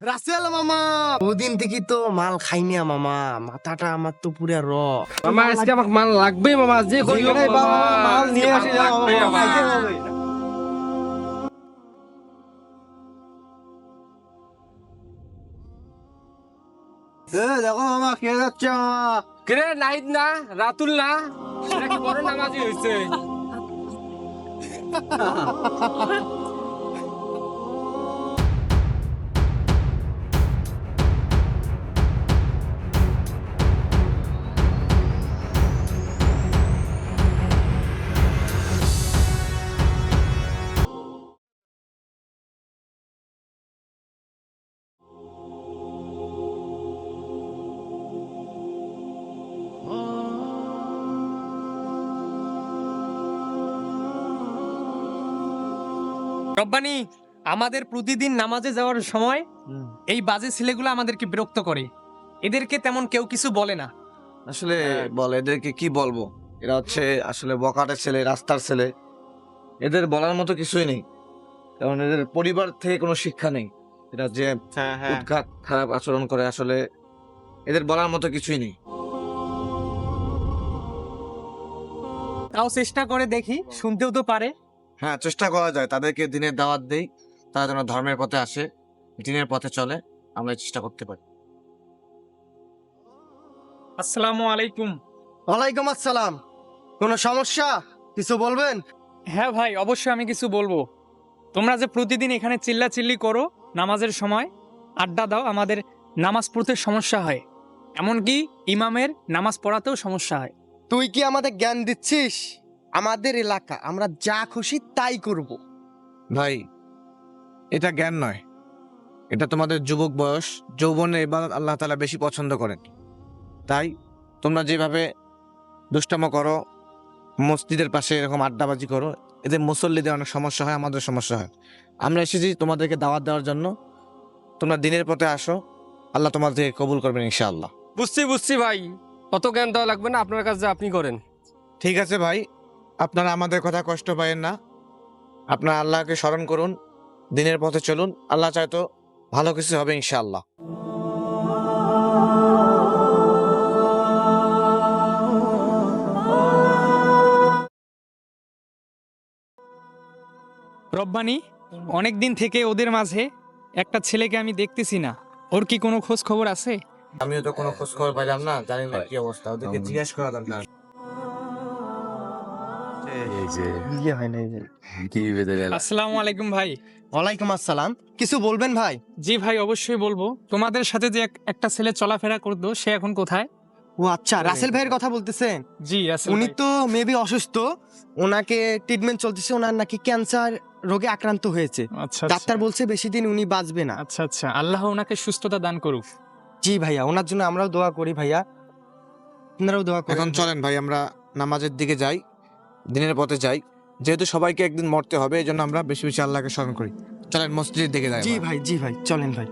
রাসেল মামা, ওদিন থেকে তো মাল খাইনি মামা, মাথাটা আমার তো পুরা মামা আজকে আমাকে মাল লাগবে মামা, যে করি হোক যেখানেই পাও মামা, মাল আজকে নিয়ে মাল আসি লাগবে মামা। খাইতে হবে। দেখো মামা খেয়ে যাচ্ছে মামা। কিরে নাহিদ না, রাতুল না, সেটা কি বড় নামাজি হয়েছে? রব্বানি, আমাদের প্রতিদিন নামাজে যাওয়ার সময় এই বাজে ছেলেগুলো আমাদেরকে বিরক্ত করে। এদেরকে তেমন কেউ কিছু বলে না। আসলে বল এদেরকে কি বলবো, এরা হচ্ছে আসলে বকাটের ছেলে, রাস্তার ছেলে। এদের বলার মতো কিছুই নেই, কারণ এদের পরিবার থেকে কোনো শিক্ষা নেই। এরা যে উৎখাত খারাপ আচরণ করে, আসলে এদের বলার মতো কিছুই নেই। তাও চেষ্টা করে দেখি, শুনতেও তো পারে। হ্যাঁ, চেষ্টা করা যায়, তাদেরকে দিনের দাওয়াত দেই, তারা যেন ধর্মের পথে আসে, দিনের পথে চলে, আমরা এই চেষ্টা করতে পারি। আসসালামু আলাইকুম। ওয়ালাইকুম আসসালাম। কোনো সমস্যা, কিছু বলবেন? হ্যাঁ ভাই, অবশ্যই আমি কিছু বলবো। তোমরা যে প্রতিদিন এখানে চিল্লাচিল্লি করো, নামাজের সময় আড্ডা দাও, আমাদের নামাজ পড়তে সমস্যা হয়। এমনকি ইমামের নামাজ পড়াতেও সমস্যা হয়। তুই কি আমাদের জ্ঞান দিচ্ছিস? আমাদের এলাকা, আমরা যা খুশি তাই করব। ভাই, এটা জ্ঞান নয়, এটা তোমাদের যুবক বয়স, যৌবনে ইবাদত আল্লাহ তাআলা বেশি পছন্দ করেন। তাই তোমরা যেভাবে দুষ্টামো করো, মসজিদের পাশে এরকম আড্ডাবাজি করো, এতে মুসল্লিদের অনেক সমস্যা হয়, আমাদের সমস্যা হয়। আমরা এসেছি তোমাদেরকে দাওয়াত দেওয়ার জন্য, তোমরা দিনের পথে আসো, আল্লাহ তোমাদেরকে কবুল করবেন ইনশাআল্লাহ। বুঝছি ভাই, অত জ্ঞান দেওয়া লাগবে না, আপনার কাছে আপনি করেন। ঠিক আছে ভাই, আপনারা আমাদের কথা কষ্ট পাবেন না, আপনারা আল্লাহকে স্মরণ করুন, দিনের পথে চলুন, আল্লাহ চায় তো ভালো কিছু হবে ইনশাআল্লাহ। রব্বানি, অনেক দিন থেকে ওদের মাঝে একটা ছেলেকে আমি দেখতেছি না। ওর কি কোনো খোঁজ খবর আছে? আমিও তো কোনো খোঁজ খবর পাইলাম না, জানি না কি অবস্থা, ওদেরকে জিজ্ঞেস করা দরকার। ইয়ে হয় না এই যে। আসসালামু আলাইকুম ভাই। ওয়ালাইকুম আসসালাম, কিছু বলবেন ভাই? জি ভাই, অবশ্যই বলবো। তোমাদের সাথে যে একটা ছেলে চলাফেরা করতো, সে এখন কোথায়? ও আচ্ছা, রাসেল ভাইয়ের কথা বলতেছেন? জি রাসেল উনি ভাই। তো মেবি অসুস্থ, ওনাকে ট্রিটমেন্ট চলতেছে, ওনার নাকি ক্যান্সার রোগে আক্রান্ত হয়েছে। আচ্ছা ডাক্তার বলছে বেশি দিন উনি বাঁচবে না। আচ্ছা আচ্ছা, আল্লাহ ওনাকে সুস্থতা দান করুক। জি ভাইয়া, ওনার জন্য আমরাও দোয়া করি ভাইয়া, আপনারাও দোয়া করেন। এখন চলেন ভাই, আমরা নামাজের দিকে যাই, দিনের পথে যাই। যেহেতু সবাইকে একদিন মরতে হবে, এই জন্য আমরা বেশি বেশি আল্লাহকে স্মরণ করি। চলেন মসজিদের দিকে যাই। জি ভাই, জি ভাই, চলেন ভাই।